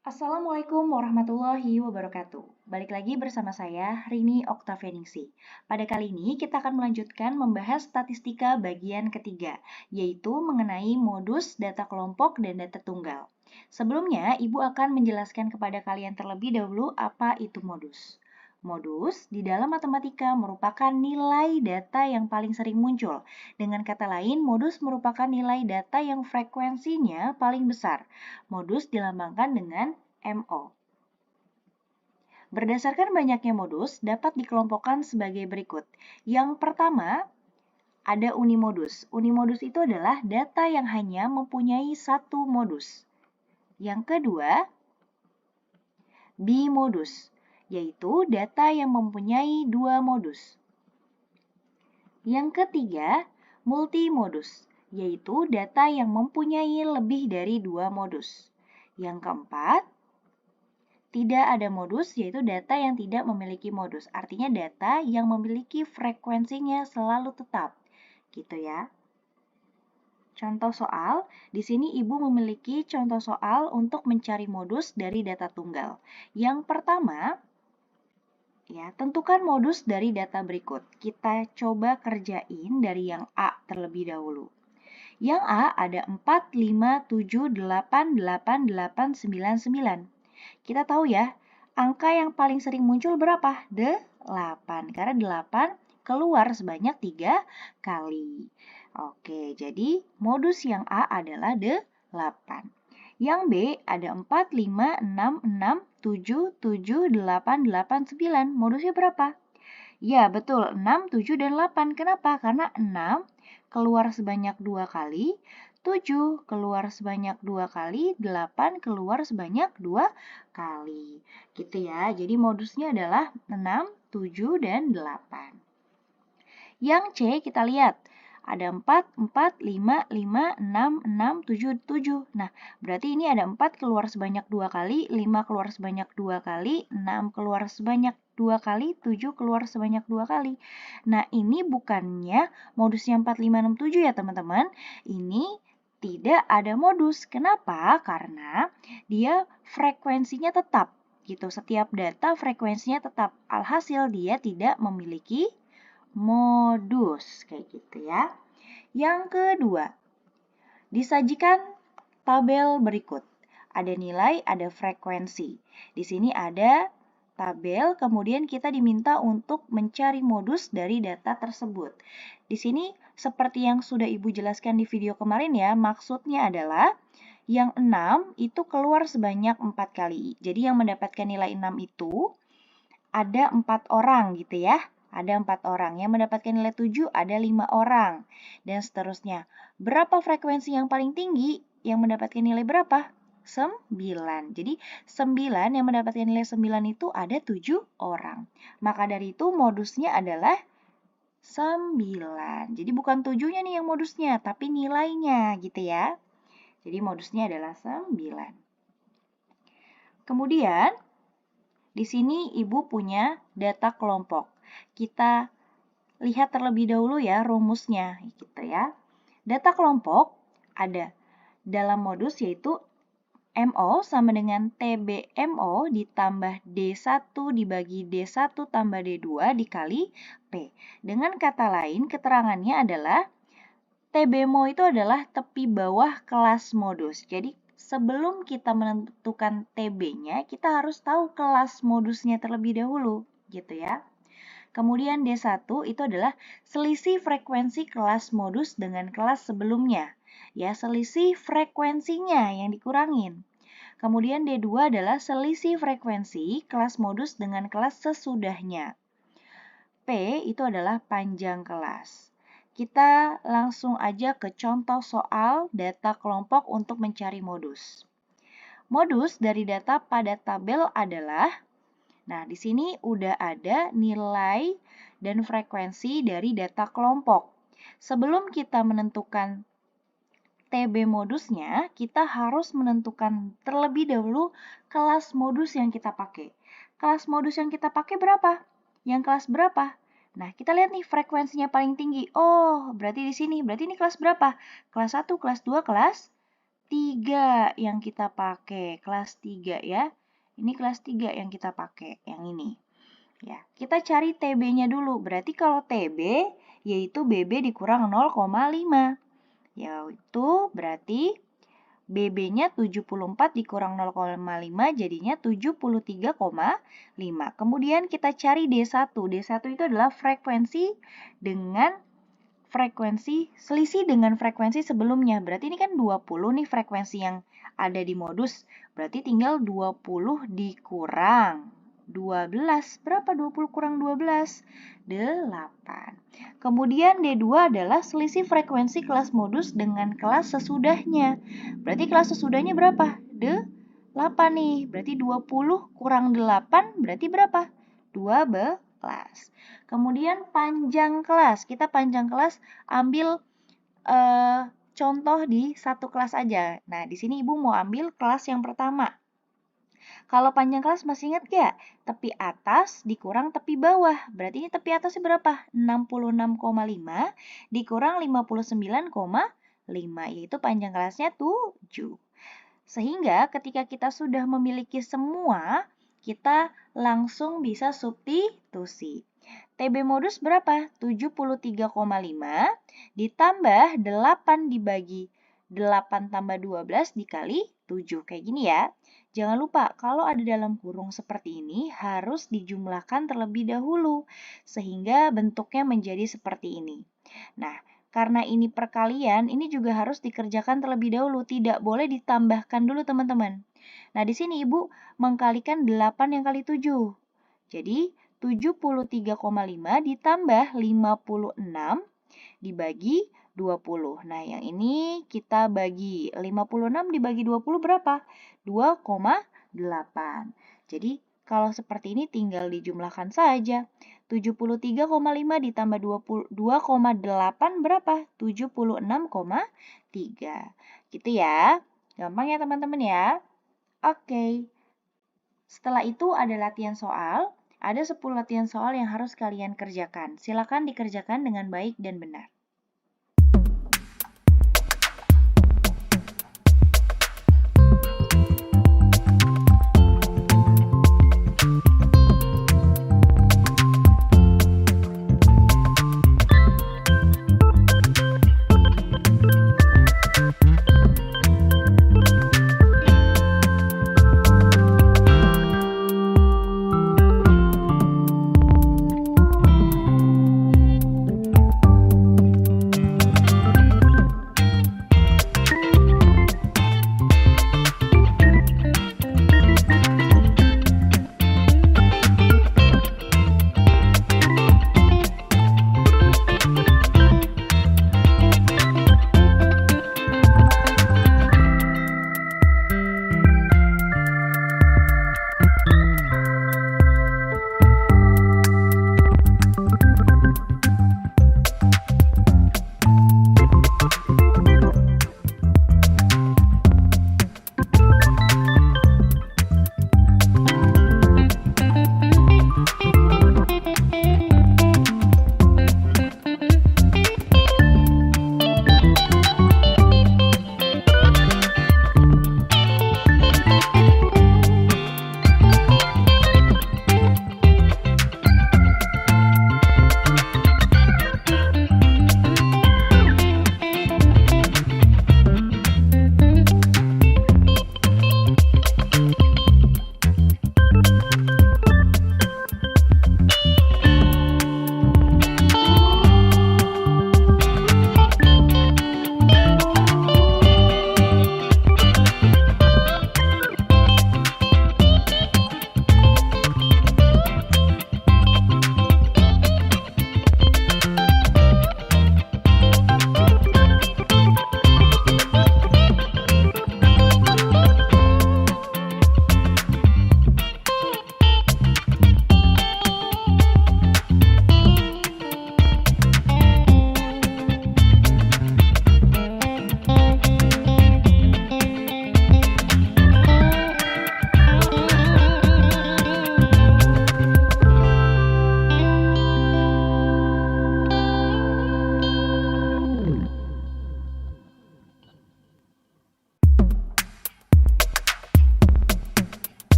Assalamualaikum warahmatullahi wabarakatuh. Balik lagi bersama saya, Rini Oktavianingsi. Pada kali ini kita akan melanjutkan membahas statistika bagian ketiga, yaitu mengenai modus data kelompok dan data tunggal. Sebelumnya, Ibu akan menjelaskan kepada kalian terlebih dahulu apa itu modus. Modus di dalam matematika merupakan nilai data yang paling sering muncul. Dengan kata lain, modus merupakan nilai data yang frekuensinya paling besar. Modus dilambangkan dengan MO. Berdasarkan banyaknya modus, dapat dikelompokkan sebagai berikut. Yang pertama, ada unimodus. Unimodus itu adalah data yang hanya mempunyai satu modus. Yang kedua, bimodus, yaitu data yang mempunyai dua modus. Yang ketiga, multimodus, yaitu data yang mempunyai lebih dari dua modus. Yang keempat, tidak ada modus, yaitu data yang tidak memiliki modus. Artinya data yang memiliki frekuensinya selalu tetap. Gitu ya. Contoh soal, di sini Ibu memiliki contoh soal untuk mencari modus dari data tunggal. Yang pertama, ya, tentukan modus dari data berikut. Kita coba kerjain dari yang A terlebih dahulu. Yang A ada 4, 5, 7, 8, 8, 8, 9, 9. Kita tahu ya, angka yang paling sering muncul berapa? 8. Karena 8 keluar sebanyak 3 kali. Oke, jadi modus yang A adalah 8. Yang B ada 4, 5, 6, 6, 7, 7, 8, 8, 9. Modusnya berapa? Ya, betul. 6, 7, dan 8. Kenapa? Karena 6 keluar sebanyak 2 kali, 7 keluar sebanyak 2 kali, 8 keluar sebanyak 2 kali. Gitu ya. Jadi modusnya adalah 6, 7, dan 8. Yang C kita lihat. Ada 4, 4, 5, 5, 6, 6, 7, 7. Nah, berarti ini ada 4 keluar sebanyak 2 kali, 5 keluar sebanyak 2 kali, 6 keluar sebanyak 2 kali, 7 keluar sebanyak 2 kali. Nah, ini bukannya modusnya 4, 5, 6, 7 ya teman-teman. Ini tidak ada modus. Kenapa? Karena dia frekuensinya tetap. Gitu. Setiap data frekuensinya tetap. Alhasil dia tidak memiliki modus, kayak gitu ya. Yang kedua, disajikan tabel berikut. Ada nilai, ada frekuensi. Di sini ada tabel, kemudian kita diminta untuk mencari modus dari data tersebut. Di sini seperti yang sudah Ibu jelaskan di video kemarin ya, maksudnya adalah yang 6 itu keluar sebanyak 4 kali. Jadi yang mendapatkan nilai 6 itu ada 4 orang gitu ya. Ada 4 orang. Yang mendapatkan nilai 7 ada 5 orang. Dan seterusnya. Berapa frekuensi yang paling tinggi? Yang mendapatkan nilai berapa? 9. Jadi 9 yang mendapatkan nilai 9 itu ada 7 orang. Maka dari itu modusnya adalah 9. Jadi bukan 7-nya nih yang modusnya, tapi nilainya gitu ya. Jadi modusnya adalah 9. Kemudian di sini Ibu punya data kelompok. Kita lihat terlebih dahulu ya rumusnya gitu ya. Data kelompok ada dalam modus yaitu MO sama dengan TBMO ditambah D1 dibagi D1 tambah D2 dikali P. Dengan kata lain, keterangannya adalah TBMO itu adalah tepi bawah kelas modus. Jadi sebelum kita menentukan TB-nya, kita harus tahu kelas modusnya terlebih dahulu, gitu ya. Kemudian D1 itu adalah selisih frekuensi kelas modus dengan kelas sebelumnya. Ya, selisih frekuensinya yang dikurangin. Kemudian D2 adalah selisih frekuensi kelas modus dengan kelas sesudahnya. P itu adalah panjang kelas. Kita langsung aja ke contoh soal data kelompok untuk mencari modus. Modus dari data pada tabel adalah, nah di sini udah ada nilai dan frekuensi dari data kelompok. Sebelum kita menentukan TB modusnya, kita harus menentukan terlebih dahulu kelas modus yang kita pakai. Kelas modus yang kita pakai berapa? Yang kelas berapa? Nah, kita lihat nih frekuensinya paling tinggi. Oh, berarti di sini. Berarti ini kelas berapa? Kelas 1, kelas 2, kelas 3 yang kita pakai, kelas 3 ya. Ini kelas 3 yang kita pakai, yang ini. Ya, kita cari TB-nya dulu. Berarti kalau TB yaitu BB dikurang 0,5. Yaitu berarti BB-nya 74 dikurang 0,5 jadinya 73,5. Kemudian kita cari D1. D1 itu adalah selisih dengan frekuensi sebelumnya. Berarti ini kan 20 nih frekuensi yang ada di modus. Berarti tinggal 20 dikurang 12. Berapa 20 kurang 12? 8. Kemudian D2 adalah selisih frekuensi kelas modus dengan kelas sesudahnya. Berarti kelas sesudahnya berapa? 8 nih. Berarti 20 kurang 8 berarti berapa? 12. Kemudian panjang kelas. Kita panjang kelas ambil contoh di satu kelas aja. Nah, di sini Ibu mau ambil kelas yang pertama. Kalau panjang kelas masih ingat gak? Tepi atas dikurang tepi bawah. Berarti ini tepi atasnya berapa? 66,5 dikurang 59,5. Yaitu panjang kelasnya 7. Sehingga ketika kita sudah memiliki semua, kita langsung bisa substitusi. TB modus berapa? 73,5 ditambah 8 dibagi 8 tambah 12 dikali 7. Kayak gini ya. Jangan lupa, kalau ada dalam kurung seperti ini harus dijumlahkan terlebih dahulu, sehingga bentuknya menjadi seperti ini. Nah, karena ini perkalian, ini juga harus dikerjakan terlebih dahulu, tidak boleh ditambahkan dulu teman-teman. Nah, di sini Ibu mengkalikan 8 yang kali 7. Jadi, 73,5 ditambah 56 dibagi 20. Nah, yang ini kita bagi 56 dibagi 20 berapa? 2,8. Jadi, kalau seperti ini tinggal dijumlahkan saja. 73,5 ditambah 2,8 berapa? 76,3. Gitu ya. Gampang ya teman-teman ya. Oke. Setelah itu ada latihan soal. Ada 10 latihan soal yang harus kalian kerjakan. Silakan dikerjakan dengan baik dan benar.